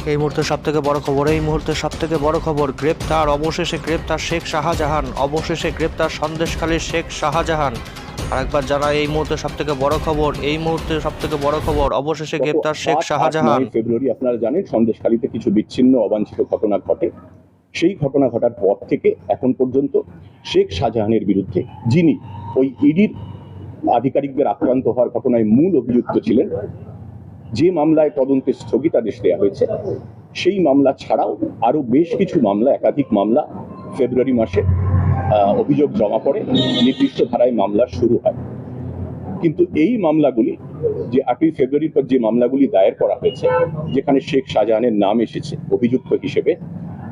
এই মুহূর্তে সবথেকে বড় খবর গ্রেপ্তার, অবশেষে গ্রেপ্তার শেখ শাহজাহান, অবশেষে গ্রেপ্তার সন্দেশখালীর শেখ শাহজাহান। আরেকবার যারা এই মুহূর্তে সবথেকে বড় খবর অবশেষে গ্রেপ্তার শেখ শাহজাহান। ফেব্রুয়ারি আপনারা জানেন সন্দেশখালীতে কিছু বিচ্ছিন্ন অবাঞ্ছিত ঘটনা ঘটে। সেই ঘটনা ঘটার পর থেকে এখন পর্যন্ত শেখ শাহজাহানের বিরুদ্ধে, যিনি ওই ইডির আধিকারিকদের আক্রান্ত হওয়ার ঘটনায় মূল অভিযুক্ত ছিলেন, যে মামলায় তদন্তে স্থগিতাদেশ দেওয়া হয়েছে, সেই মামলা ছাড়াও আরো বেশ কিছু মামলা, একাধিক মামলা ফেব্রুয়ারি মাসে অভিযোগ জমা পড়ে, নির্দিষ্ট ধারায় মামলা শুরু হয়। কিন্তু এই মামলাগুলি, যে 8ই ফেব্রুয়ারির পর যে মামলাগুলি দায়ের করা হয়েছে, যেখানে শেখ শাহজাহানের নাম এসেছে অভিযুক্ত হিসেবে,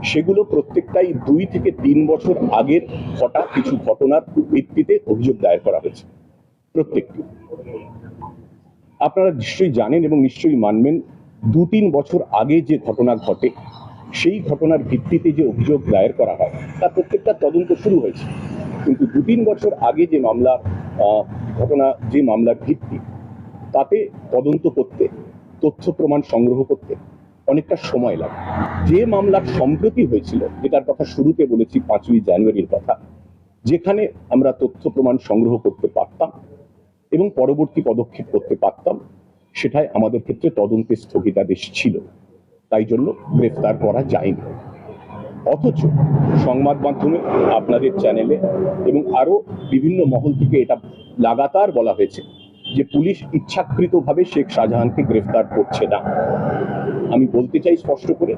সেগুলো প্রত্যেকটাই 2 থেকে 3 বছর আগের ঘটা কিছু ঘটনার ভিত্তিতে অভিযোগ দায়ের করা হয়েছে। প্রত্যেকটি আপনারা নিশ্চয়ই জানেন এবং নিশ্চয়ই মানবেন, 2-3 বছর আগে যে ঘটনা ঘটে, সেই ঘটনার ভিত্তিতে যে অভিযোগ দায়ের করা হয়, তার প্রত্যেকটা তদন্ত শুরু হয়েছে। কিন্তু 2-3 বছর আগে যে মামলার ভিত্তি, তাতে তদন্ত করতে, তথ্য প্রমাণ সংগ্রহ করতে অনেকটা সময় লাগে। যে মামলার সম্প্রতি হয়েছিল, যেটার কথা শুরুতে বলেছি 5ই জানুয়ারির কথা, যেখানে আমরা তথ্য প্রমাণ সংগ্রহ করতে পারতাম এবং পরবর্তী পদক্ষেপ করতে পারতাম, সেটাই আমাদের ক্ষেত্রে তদন্তে স্থগিতাদেশ ছিল, তাই জন্য গ্রেফতার করা যায়নি। অথচ সংবাদ মাধ্যমে, আপনাদের চ্যানেলে এবং আরো বিভিন্ন মহল থেকে এটা লাগাতার বলা হয়েছে যে পুলিশ ইচ্ছাকৃতভাবে শেখ শাহজাহানকে গ্রেফতার করছে না। আমি বলতে চাই স্পষ্ট করে,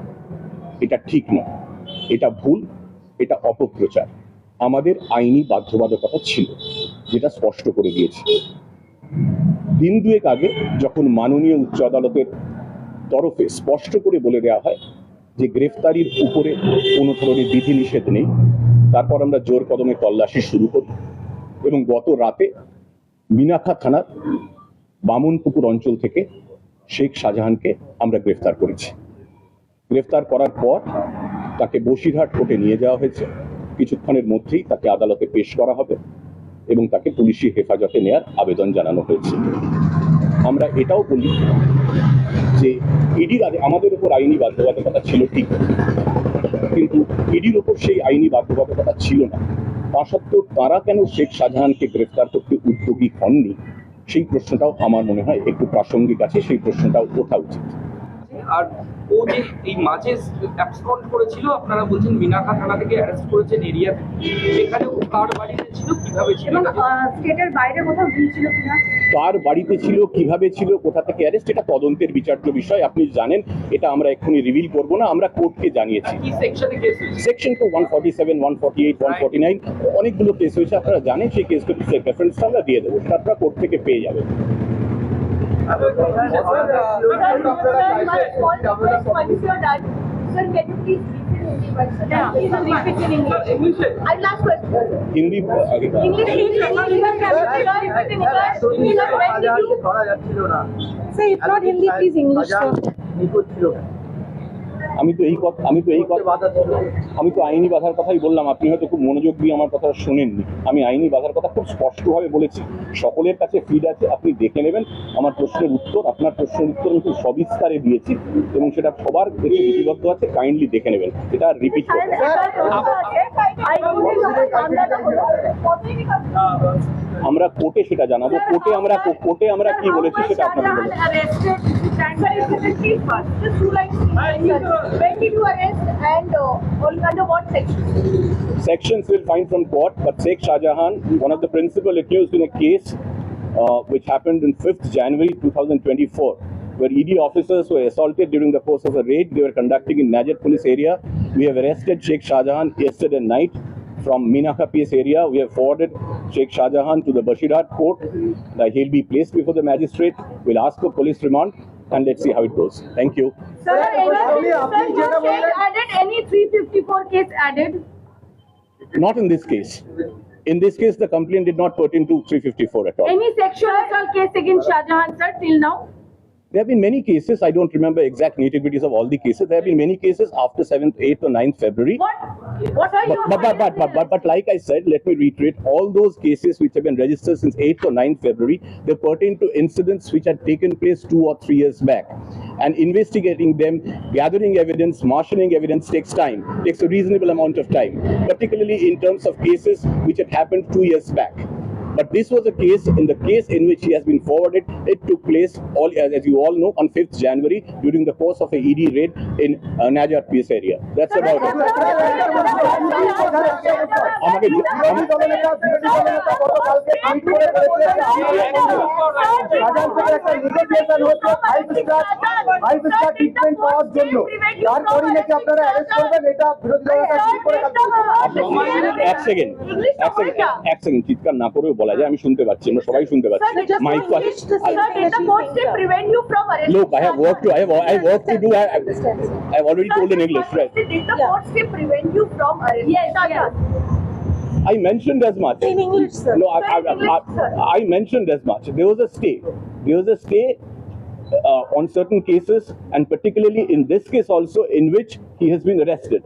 এটা ঠিক নয়, এটা ভুল, এটা অপপ্রচার। আমাদের আইনি বাধ্যবাধকতা ছিল, যেটা স্পষ্ট করে দিয়েছি। দিন দুয়েক আগে যখন মাননীয় উচ্চ আদালতের তরফে স্পষ্ট করে বলে দেওয়া হয় যে গ্রেফতারির উপরে কোনো ধরনের বিধিনিষেধ নেই, তারপর আমরা জোর কদমে তল্লাশি শুরু করি এবং গত রাতে মিনাখা থানার বামুনপুকুর অঞ্চল থেকে শেখ শাহজাহানকে আমরা গ্রেফতার করেছি। গ্রেফতার করার পর তাকে বসিরহাট কোর্টে নিয়ে যাওয়া হয়েছে। কিছুক্ষণের মধ্যেই তাকে আদালতে পেশ করা হবে এবং তাকে পুলিশি হেফাজতে নেয়ার আবেদন জানানো হয়েছে। আমরা এটাও বলি যে ইডির আমাদের উপর আইনি বাধ্যবাধকতা ছিল ঠিক, কিন্তু ইডির উপর সেই আইনি বাধ্যবাধকতা ছিল না। তা সত্ত্বেও তারা কেন শেখ শাহজাহানকে গ্রেফতার করতে উদ্যোগী হননি, সেই প্রশ্নটাও আমার মনে হয় একটু প্রাসঙ্গিক আছে, সেই প্রশ্নটাও ওঠা উচিত। আর ও যে এই মাঝে অ্যাবসকন্ড করেছিল, আপনারা বলছেন মিনাখা থানা থেকে অ্যারেস্ট করেছেন এরিয়া থেকে, সেখানে ও কার বাড়িতে ছিল, কিভাবে ছিল, স্টেটের বাইরে কোথাও গিয়েছিল কিনা, কার বাড়িতে ছিল, কিভাবে ছিল, কোথা থেকে অ্যারেস্ট, এটা তদন্তের বিচার্য বিষয়। আপনি জানেন, এটা আমরা এক্ষুনি রিভিল করব না। আমরা কোর্টকে জানিয়েছি। কি সেকশনে কেস হয়েছে? সেকশন তো 147, 148, 149 অনেকগুলো কেস হয়েছে। আপনারা জানেন, সেই কেসটা রেফারেন্সটা আমরা দিয়ে দেবো, আপনারা কোর্ট থেকে পেয়ে যাবেন। হিন্দি আমি তো আইনি বাধার কথাই বললাম। আপনি হয়তো খুব মনোযোগ দিয়ে আমার কথা শোনেননি। আমি আইনি বাধার কথা খুব স্পষ্টভাবে বলেছি। সকলের কাছে ফিড আছে, আপনি দেখে নেবেন। আমার প্রশ্নের উত্তর, আপনার প্রশ্নের উত্তর আমি খুব সবিস্তারে দিয়েছি এবং সেটা সবার কাছে লিপিবদ্ধ আছে, কাইন্ডলি দেখে নেবেন। এটা রিপিট করবেন। আমরা কোর্টে সেটা জানাবো। কোর্টে আমরা কি বলেছি সেটা আপনাদের বলবো। Sections will find from court, but Sheikh Shahjahan, one of the principal accused in a case which happened on 5th January 2024, where ED officers were assaulted during the course of a raid they were conducting in Najat police area. We have arrested Sheikh Shahjahan yesterday night from Minakha PS area. We have forwarded Sheikh Shahjahan to the Bashirhat court. He'll be placed before the magistrate. We'll ask for police remand and let's see how it goes. Thank you. Sir, added any 354 case added? Not in this case. In this case, the complaint did not pertain to 354 at all. Any sexual assault case against Shahjahan, sir, till now? There have been many cases. I don't remember exact nitty-gritties of all the cases. There have been many cases after 7th, 8th, or 9th February. What are your But like I said, let me reiterate, all those cases which have been registered since 8th or 9th February, they pertain to incidents which had taken place 2 or 3 years back. And investigating them, gathering evidence, marshalling evidence takes time, takes a reasonable amount of time, particularly in terms of cases which had happened 2 years back. But this was a case, in the case in which he has been forwarded, it took place, as you all know, on 5th January during the course of a ED raid in Najat PS area. That's about it. এক second চিৎকার না করেও বলা যায়, আমি শুনতে পাচ্ছি, আমরা সবাই শুনতে পাচ্ছি। মাইক তো আছে। Look, I have work to do. I have already told in English, right? Did the court still prevent you from arrest? Yes. I mentioned as much. In English, sir. No, Sir, in English, sir. I mentioned as much. There was a stay. On certain cases, and particularly in this case also, in which he has been arrested.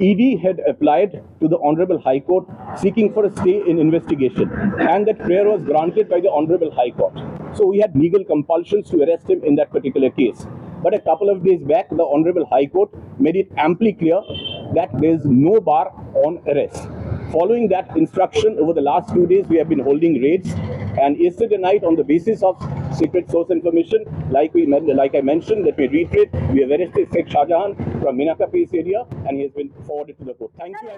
ED had applied to the Honorable High Court seeking for a stay in investigation, and that prayer was granted by the Honorable High Court. So we had legal compulsions to arrest him in that particular case. But a couple of days back, the Honorable High Court made it amply clear that there is no bar on arrest. Following that instruction, over the last 2 days, we have been holding raids. And yesterday night, on the basis of secret source information, like I mentioned, let me reiterate, we have arrested Sheikh Shah Jahan from Minaka Place area, and he has been forwarded to the court. Thank you.